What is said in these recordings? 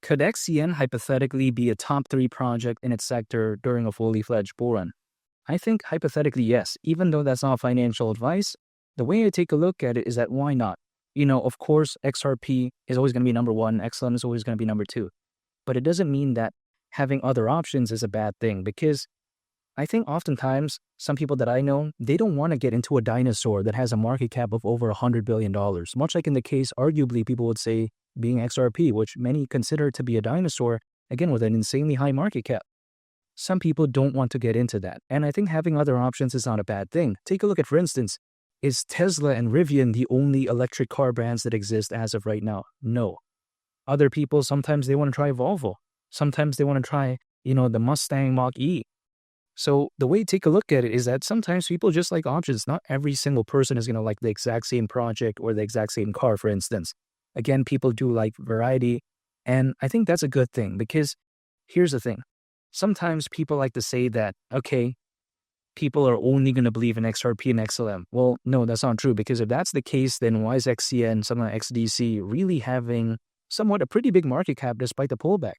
Could XCN hypothetically be a top 3 project in its sector during a fully fledged bull run? I think hypothetically, yes. Even though that's not financial advice, the way I take a look at it is that why not? Of course, XRP is always going to be number one, XLM is always going to be number two. But it doesn't mean that having other options is a bad thing, because I think oftentimes some people that I know, they don't want to get into a dinosaur that has a market cap of over $100 billion. Much like in the case, arguably, people would say being XRP, which many consider to be a dinosaur, again, with an insanely high market cap. Some people don't want to get into that. And I think having other options is not a bad thing. Take a look at, for instance, is Tesla and Rivian the only electric car brands that exist as of right now? No. Other people, sometimes they want to try Volvo. Sometimes they want to try, the Mustang Mach-E. So the way to take a look at it is that sometimes people just like options. Not every single person is going to like the exact same project or the exact same car, for instance. Again, people do like variety. And I think that's a good thing, because here's the thing. Sometimes people like to say that, okay, people are only going to believe in XRP and XLM. Well, no, that's not true, because if that's the case, then why is XCN, something like XDC, really having somewhat a pretty big market cap despite the pullback?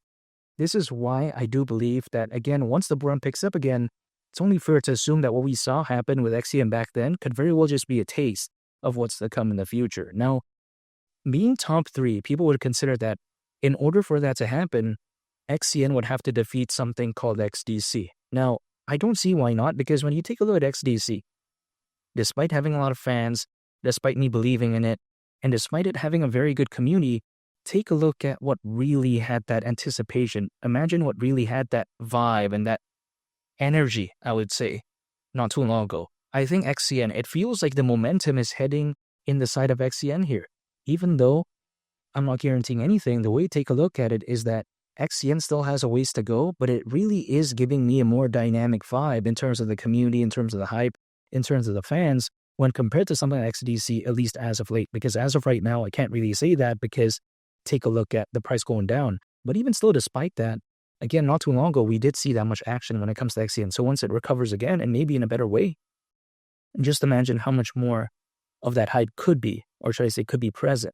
This is why I do believe that, again, once the run picks up again, it's only fair to assume that what we saw happen with XCN back then could very well just be a taste of what's to come in the future. Now, being top 3, people would consider that in order for that to happen, XCN would have to defeat something called XDC. Now, I don't see why not, because when you take a look at XDC, despite having a lot of fans, despite me believing in it, and despite it having a very good community, take a look at what really had that anticipation. Imagine what really had that vibe and that energy, I would say, not too long ago. I think XCN, it feels like the momentum is heading in the side of XCN here. Even though I'm not guaranteeing anything, the way to take a look at it is that XCN still has a ways to go, but it really is giving me a more dynamic vibe in terms of the community, in terms of the hype, in terms of the fans, when compared to something like XDC, at least as of late. Because as of right now, I can't really say that, because take a look at the price going down. But even still, despite that, again, not too long ago, we did see that much action when it comes to XCN. So once it recovers again, and maybe in a better way, just imagine how much more of that hype could be, or should I say could be present.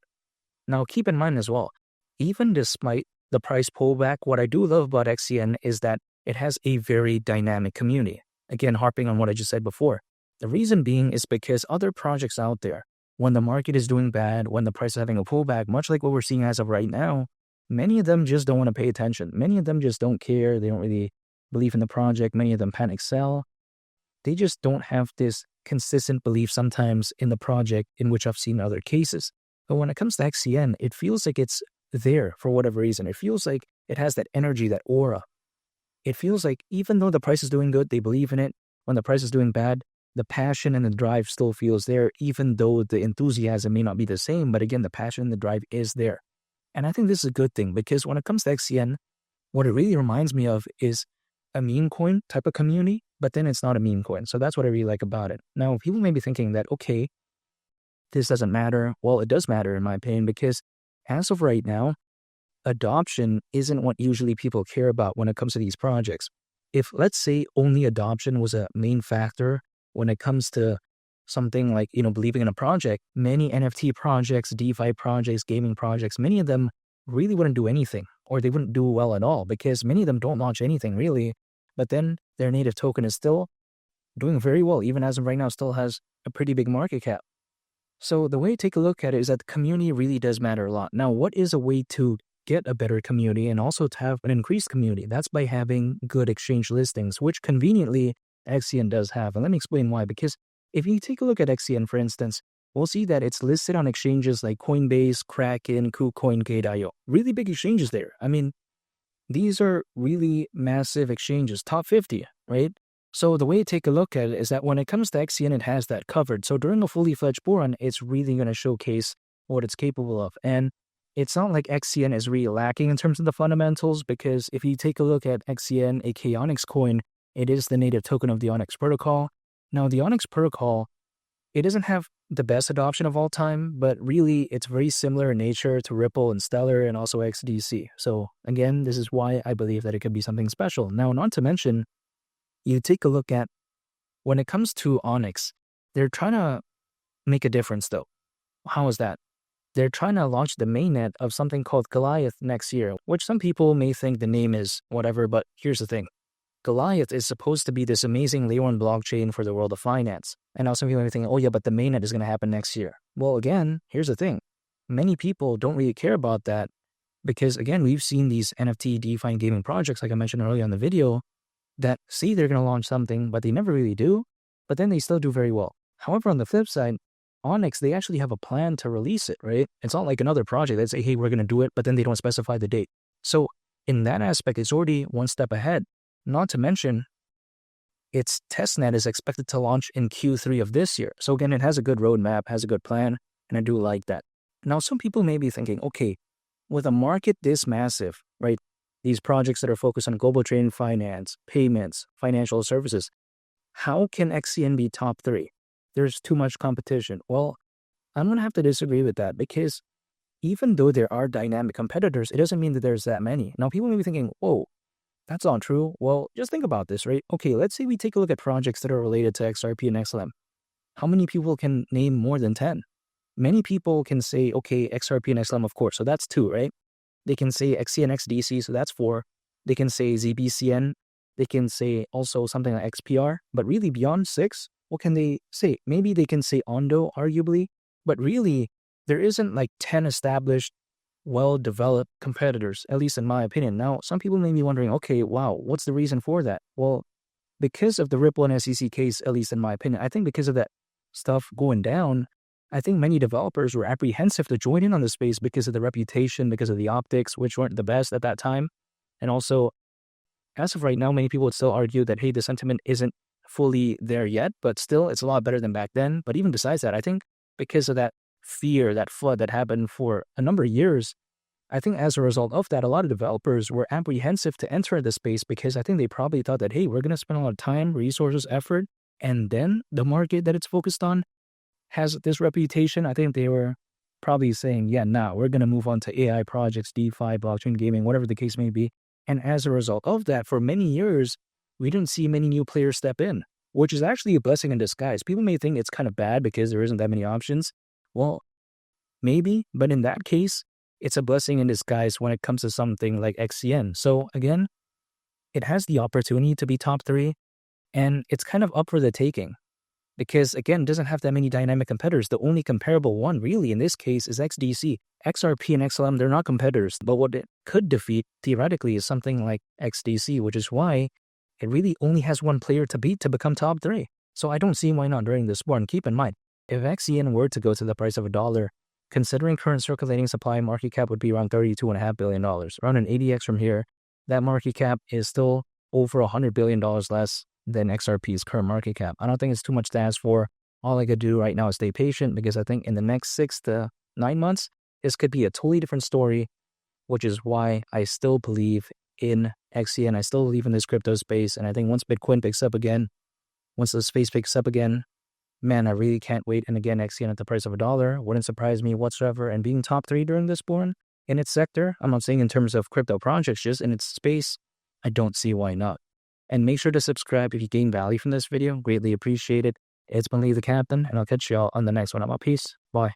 Now, keep in mind as well, even despite the price pullback, what I do love about XCN is that it has a very dynamic community. Again, harping on what I just said before. The reason being is because other projects out there, when the market is doing bad, when the price is having a pullback, much like what we're seeing as of right now, many of them just don't want to pay attention. Many of them just don't care. They don't really believe in the project. Many of them panic sell. They just don't have this consistent belief sometimes in the project, in which I've seen other cases. But when it comes to XCN, it feels like it's there for whatever reason. It feels like it has that energy, that aura. It feels like even though the price is doing good, they believe in it. When the price is doing bad, the passion and the drive still feels there, even though the enthusiasm may not be the same. But again, the passion and the drive is there. And I think this is a good thing, because when it comes to XCN, what it really reminds me of is a meme coin type of community, but then it's not a meme coin. So that's what I really like about it. Now, people may be thinking that, okay, this doesn't matter. Well, it does matter in my opinion, because as of right now, adoption isn't what usually people care about when it comes to these projects. If, let's say, only adoption was a main factor when it comes to something like, believing in a project, many NFT projects, DeFi projects, gaming projects, many of them really wouldn't do anything, or they wouldn't do well at all, because many of them don't launch anything really, but then their native token is still doing very well, even as of right now, still has a pretty big market cap. So the way to take a look at it is that the community really does matter a lot. Now, what is a way to get a better community and also to have an increased community? That's by having good exchange listings, which conveniently XCN does have. And let me explain why. Because if you take a look at XCN, for instance, we'll see that it's listed on exchanges like Coinbase, Kraken, KuCoin, Gate.io. Really big exchanges there. I mean, these are really massive exchanges, top 50, right? So the way to take a look at it is that when it comes to XCN, it has that covered. So during a fully fledged bull run, it's really going to showcase what it's capable of. And it's not like XCN is really lacking in terms of the fundamentals, because if you take a look at XCN, aka Onyxcoin, it is the native token of the Onyx protocol. Now, the Onyx protocol, it doesn't have the best adoption of all time, but really it's very similar in nature to Ripple and Stellar and also XDC. So again, this is why I believe that it could be something special. Now, not to mention, you take a look at, when it comes to Onyx, they're trying to make a difference though. How is that? they're trying to launch the mainnet of something called Goliath next year, which some people may think the name is whatever, but here's the thing. Goliath is supposed to be this amazing layer 1 blockchain for the world of finance. And now some people may think, oh yeah, but the mainnet is going to happen next year. Well, again, here's the thing. Many people don't really care about that because, again, we've seen these NFT, DeFi, and gaming projects, like I mentioned earlier in the video, that say they're going to launch something, but they never really do, but then they still do very well. However, on the flip side, Onyx, they actually have a plan to release it, right? It's not like another project that say, hey, we're going to do it, but then they don't specify the date. So in that aspect, it's already one step ahead. Not to mention, its testnet is expected to launch in Q3 of this year. So again, it has a good roadmap, has a good plan, and I do like that. Now, some people may be thinking, okay, with a market this massive, right? These projects that are focused on global trade and finance, payments, financial services, how can XCN be top 3? There's too much competition. Well, I'm going to have to disagree with that because even though there are dynamic competitors, it doesn't mean that there's that many. Now, people may be thinking, whoa, that's not true. Well, just think about this, right? Okay, let's say we take a look at projects that are related to XRP and XLM. How many people can name more than 10? Many people can say, okay, XRP and XLM, of course. So that's 2, right? They can say XCN XDC, so that's 4. They can say ZBCN. They can say also something like XPR. But really beyond 6, what can they say? Maybe they can say Ondo, arguably. But really, there isn't like 10 established, well-developed competitors, at least in my opinion. Now, some people may be wondering, okay, wow, what's the reason for that? Well, because of the Ripple and SEC case, at least in my opinion, I think because of that stuff going down, I think many developers were apprehensive to join in on the space because of the reputation, because of the optics, which weren't the best at that time. And also, as of right now, many people would still argue that, hey, the sentiment isn't fully there yet, but still, it's a lot better than back then. But even besides that, I think because of that fear, that flood that happened for a number of years, I think as a result of that, a lot of developers were apprehensive to enter the space because I think they probably thought that, hey, we're going to spend a lot of time, resources, effort, and then the market that it's focused on has this reputation. I think they were probably saying, yeah, now we're going to move on to AI projects, DeFi, blockchain gaming, whatever the case may be. And as a result of that, for many years, we didn't see many new players step in, which is actually a blessing in disguise. People may think it's kind of bad because there isn't that many options. Well, maybe, but in that case, it's a blessing in disguise when it comes to something like XCN. So again, it has the opportunity to be top 3, and it's kind of up for the taking. Because, again, it doesn't have that many dynamic competitors. The only comparable one, really, in this case, is XDC. XRP and XLM, they're not competitors. But what it could defeat, theoretically, is something like XDC, which is why it really only has one player to beat to become top 3. So I don't see why not during this war. And keep in mind, if XCN were to go to the price of $1, considering current circulating supply, market cap would be around $32.5 billion. Around an 80x from here, that market cap is still over $100 billion less than XRP's current market cap. I don't think it's too much to ask for. All I could do right now is stay patient because I think in the next 6 to 9 months, this could be a totally different story, which is why I still believe in XCN. I still believe in this crypto space. And I think once Bitcoin picks up again, once the space picks up again, man, I really can't wait. And again, XCN at the price of $1 wouldn't surprise me whatsoever. And being top 3 during this born in its sector, I'm not saying in terms of crypto projects, just in its space, I don't see why not. And make sure to subscribe if you gain value from this video. Greatly appreciate it. It's been Lee the Captain, and I'll catch y'all on the next one. I'm out. Peace. Bye.